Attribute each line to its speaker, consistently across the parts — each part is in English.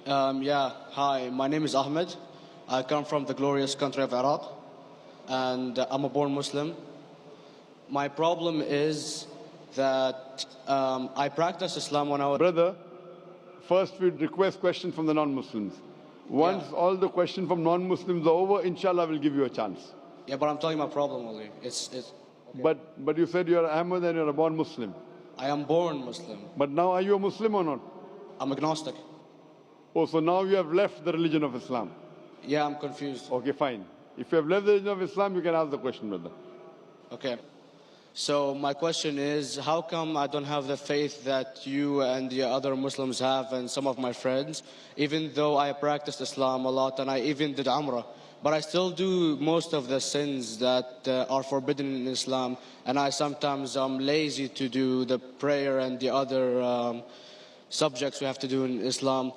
Speaker 1: Yeah, hi, my name is Ahmed. I come from the glorious country of Iraq, and I'm a born Muslim. My problem is that I practiced Islam when I was...
Speaker 2: Brother, first we'd request questions from the non-Muslims. Once all the questions from non-Muslims are over, inshallah, we'll give you a chance.
Speaker 1: Yeah, but I'm telling you my problem only. Okay.
Speaker 2: But you said you're Ahmed and you're a born Muslim.
Speaker 1: I am born Muslim.
Speaker 2: But now are you a Muslim or not?
Speaker 1: I'm agnostic.
Speaker 2: Oh, so now you have left the religion of Islam.
Speaker 1: Yeah, I'm confused.
Speaker 2: Okay, fine. If you have left the religion of Islam, you can ask the question, brother.
Speaker 1: Okay. So my question is, how come I don't have the faith that you and the other Muslims have and some of my friends, even though I practiced Islam a lot and I even did Umrah, but I still do most of the sins that are forbidden in Islam, and I sometimes am lazy to do the prayer and the other subjects we have to do in Islam.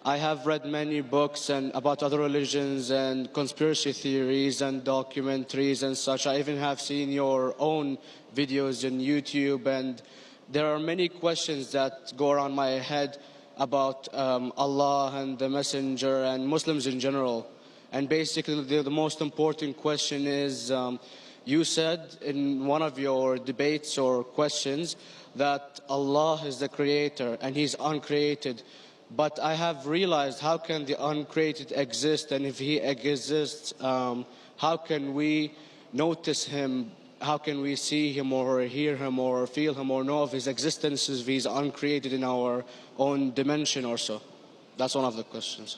Speaker 1: I have read many books about other religions and conspiracy theories and documentaries and such. I even have seen your own videos on YouTube, and there are many questions that go around my head about Allah and the Messenger and Muslims in general. And basically the most important question is, you said in one of your debates or questions that Allah is the creator and He's uncreated. But I have realized, how can the uncreated exist? And if He exists, how can we notice Him? How can we see Him or hear Him or feel Him or know of His existence if He's uncreated in our own dimension or so? That's one of the questions.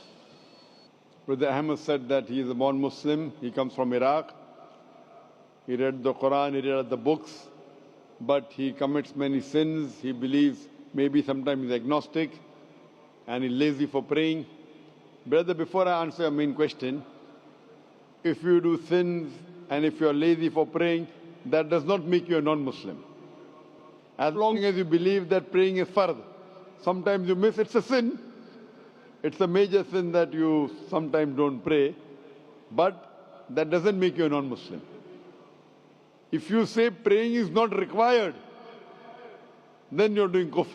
Speaker 2: Brother Ahmed said that he is a born Muslim. He comes from Iraq. He read the Quran, he read the books, but he commits many sins. He believes maybe sometimes he's agnostic and he's lazy for praying. Brother, before I answer your main question, if you do sins and if you're lazy for praying, that does not make you a non-Muslim. As long as you believe that praying is fard, sometimes you miss, it's a sin. It's a major sin that you sometimes don't pray, but that doesn't make you a non-Muslim. If you say praying is not required, then you're doing kufr.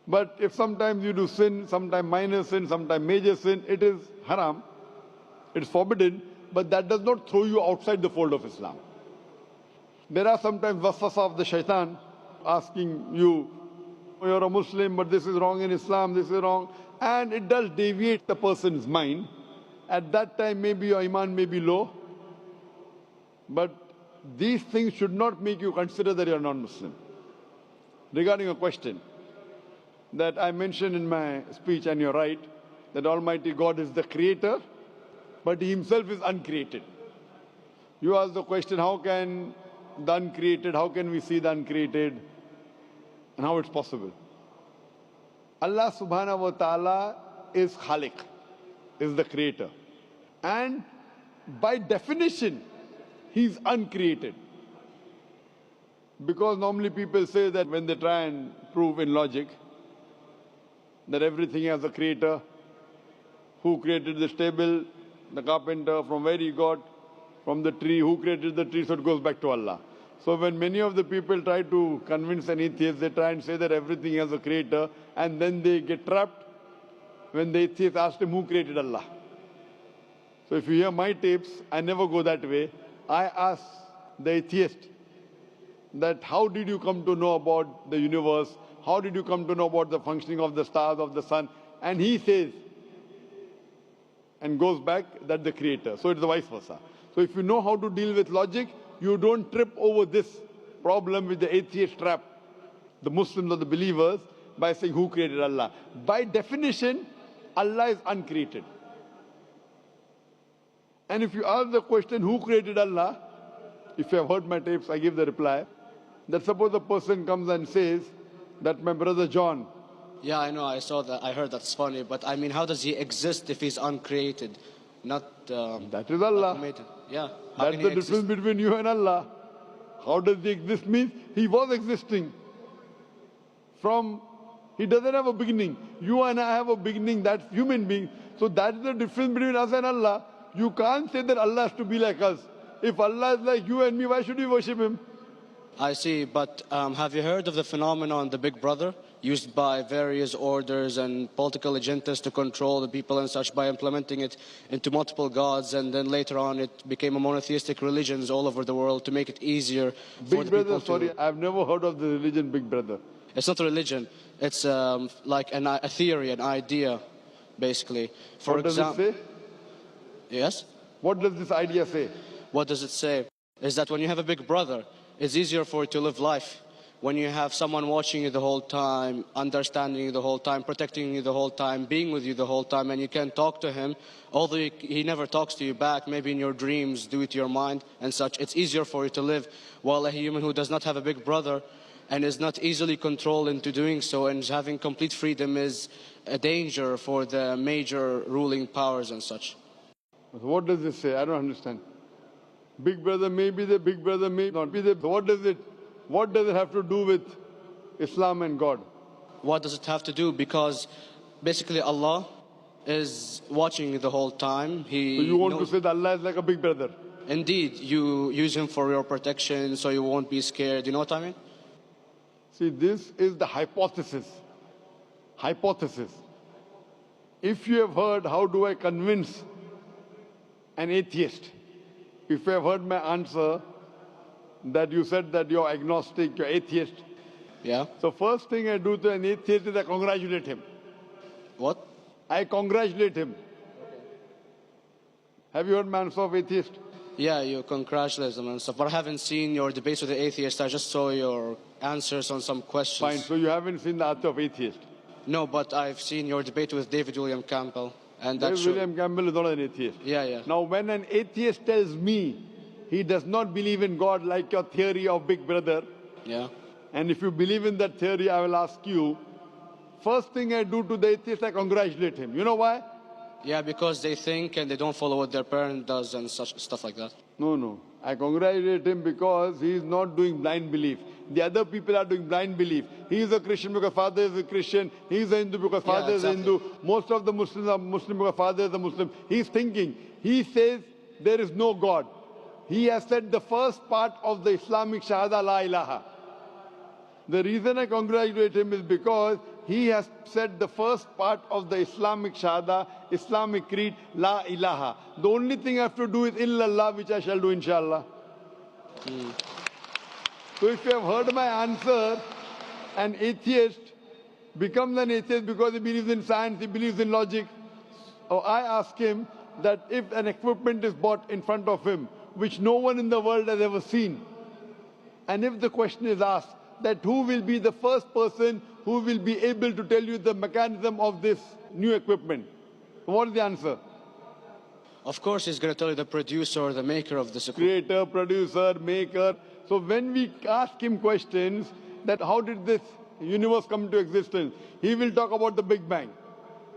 Speaker 2: But if sometimes you do sin, sometimes minor sin, sometimes major sin, it is haram, it's forbidden, but that does not throw you outside the fold of Islam. There are sometimes waswasa of the shaitan asking you, you're a Muslim, but this is wrong in Islam, this is wrong. And it does deviate the person's mind. At that time, maybe your iman may be low. But these things should not make you consider that you're non-Muslim. Regarding a question that I mentioned in my speech, and you're right, that Almighty God is the creator, but He Himself is uncreated. You ask the question, how can the uncreated, how can we see the uncreated, and how it's possible? Allah subhanahu wa ta'ala is Khaliq, is the creator. And by definition, He's uncreated. Because normally people say that when they try and prove in logic that everything has a creator, who created this table, the carpenter, from where he got, from the tree, who created the tree, so it goes back to Allah. So when many of the people try to convince an atheist, they try and say that everything has a creator, and then they get trapped when the atheist asks him who created Allah. So if you hear my tapes, I never go that way. I ask the atheist that how did you come to know about the universe? How did you come to know about the functioning of the stars, of the sun? And he says, and goes back, that the creator. So it's the vice versa. So if you know how to deal with logic, you don't trip over this problem with the atheist trap, the Muslims or the believers, by saying who created Allah. By definition, Allah is uncreated. And if you ask the question, who created Allah? If you have heard my tapes, I give the reply. That suppose a person comes and says that my brother John.
Speaker 1: Yeah, I know, I saw that, I heard that's funny, but I mean, how does he exist if he's uncreated? Not
Speaker 2: that is Allah.
Speaker 1: Automated. Yeah.
Speaker 2: That's the difference between you and Allah. How does he exist? Means he was existing. He doesn't have a beginning. You and I have a beginning, that's human being. So that's the difference between us and Allah. You can't say that Allah has to be like us. If Allah is like you and me, why should we worship Him?
Speaker 1: I see, but have you heard of the phenomenon, the Big Brother? used by various orders and political agendas to control the people and such by implementing it into multiple gods, and then later on it became a monotheistic religions all over the world to make it easier for
Speaker 2: Big
Speaker 1: the
Speaker 2: Brother,
Speaker 1: people to...
Speaker 2: sorry, I've never heard of the religion Big Brother.
Speaker 1: It's not a religion, it's like a theory, an idea, basically. For
Speaker 2: What does it say?
Speaker 1: Yes?
Speaker 2: What does this idea say?
Speaker 1: What does it say? Is that when you have a big brother, it's easier for you to live life. When you have someone watching you the whole time, understanding you the whole time, protecting you the whole time, being with you the whole time, and you can talk to him, although he never talks to you back, maybe in your dreams, due to your mind and such, it's easier for you to live. While a human who does not have a big brother and is not easily controlled into doing so and is having complete freedom is a danger for the major ruling powers and such.
Speaker 2: What does this say? I don't understand. Big Brother may be the Big Brother may not be the... What does it have to do with Islam and God?
Speaker 1: What does it have to do? Because basically Allah is watching you the whole time.
Speaker 2: So you want to say that Allah is like a big brother?
Speaker 1: Indeed, you use him for your protection so you won't be scared. You know what I mean?
Speaker 2: See, this is the hypothesis. Hypothesis. If you have heard, how do I convince an atheist? If you have heard my answer, that you said that you're agnostic, you're atheist.
Speaker 1: Yeah.
Speaker 2: So first thing I do to an atheist is I congratulate him.
Speaker 1: What?
Speaker 2: I congratulate him. Have you heard my answer of atheist?
Speaker 1: Yeah, you congratulate them and stuff. But I haven't seen your debates with the atheist. I just saw your answers on some questions.
Speaker 2: Fine, so you haven't seen the answer of atheist?
Speaker 1: No, but I've seen your debate with David William Campbell. And that's
Speaker 2: William Campbell is not an atheist.
Speaker 1: Yeah.
Speaker 2: Now, when an atheist tells me he does not believe in God like your theory of Big Brother,
Speaker 1: yeah.
Speaker 2: And if you believe in that theory, I will ask you, first thing I do to the atheist, I congratulate him. You know why?
Speaker 1: Yeah, because they think and they don't follow what their parent does and such stuff like that.
Speaker 2: No. I congratulate him because he is not doing blind belief. The other people are doing blind belief. He is a Christian because father is a Christian. He is a Hindu because father is a Hindu. Most of the Muslims are Muslim because father is a Muslim. He is thinking. He says there is no God. He has said the first part of the Islamic Shahada, La ilaha. The reason I congratulate him is because he has said the first part of the Islamic Shahada, Islamic Creed, La ilaha. The only thing I have to do is illallah, which I shall do inshallah. So if you have heard my answer, an atheist becomes an atheist because he believes in science, he believes in logic. Or I ask him that if an equipment is bought in front of him, which no one in the world has ever seen, and if the question is asked that who will be the first person who will be able to tell you the mechanism of this new equipment, what is the answer?
Speaker 1: Of course, he's going to tell you the producer or the maker of this equipment.
Speaker 2: Creator, producer, maker. So when we ask him questions that how did this universe come into existence, he will talk about the Big Bang.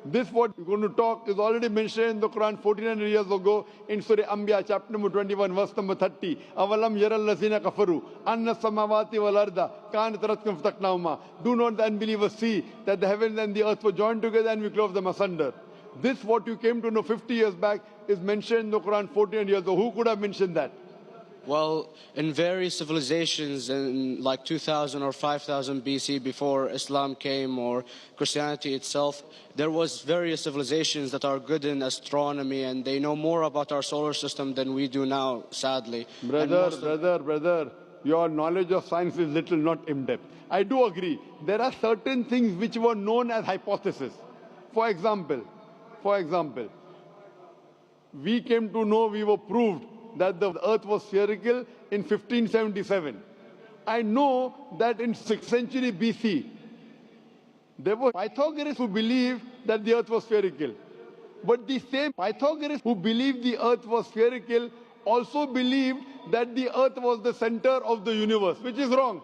Speaker 2: This what we're going to talk is already mentioned in the Quran 1400 years ago in Surah Anbiya chapter number 21 verse number 30. Avalam yaral lazina kafaru anna samawati wal arda kanat ratkum fataknahuma. Do not the unbelievers see that the heavens and the earth were joined together and we clove them asunder. This what you came to know 50 years back is mentioned in the Quran 1400 years ago. Who could have mentioned that?
Speaker 1: Well, in various civilizations in like 2000 or 5000 BC before Islam came or Christianity itself, there was various civilizations that are good in astronomy and they know more about our solar system than we do now, sadly.
Speaker 2: Brother, your knowledge of science is little, not in-depth. I do agree. There are certain things which were known as hypotheses. For example, we came to know, we were proved that the earth was spherical in 1577. I know that in 6th century BC, there were Pythagoreans who believed that the earth was spherical. But the same Pythagoreans who believed the earth was spherical also believed that the earth was the center of the universe, which is wrong.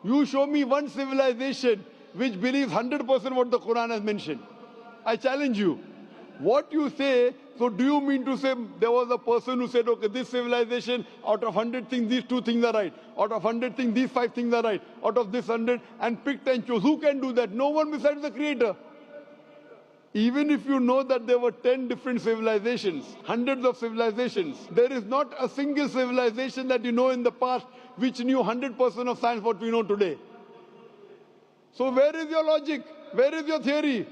Speaker 2: You show me one civilization which believes 100% what the Quran has mentioned. I challenge you. What you say, so do you mean to say there was a person who said, okay, this civilization, out of 100 things, these 2 things are right. Out of 100 things, these 5 things are right. Out of this 100, and picked and chose. Who can do that? No one besides the Creator. Even if you know that there were 10 different civilizations, hundreds of civilizations, there is not a single civilization that you know in the past which knew 100% of science what we know today. So where is your logic? Where is your theory?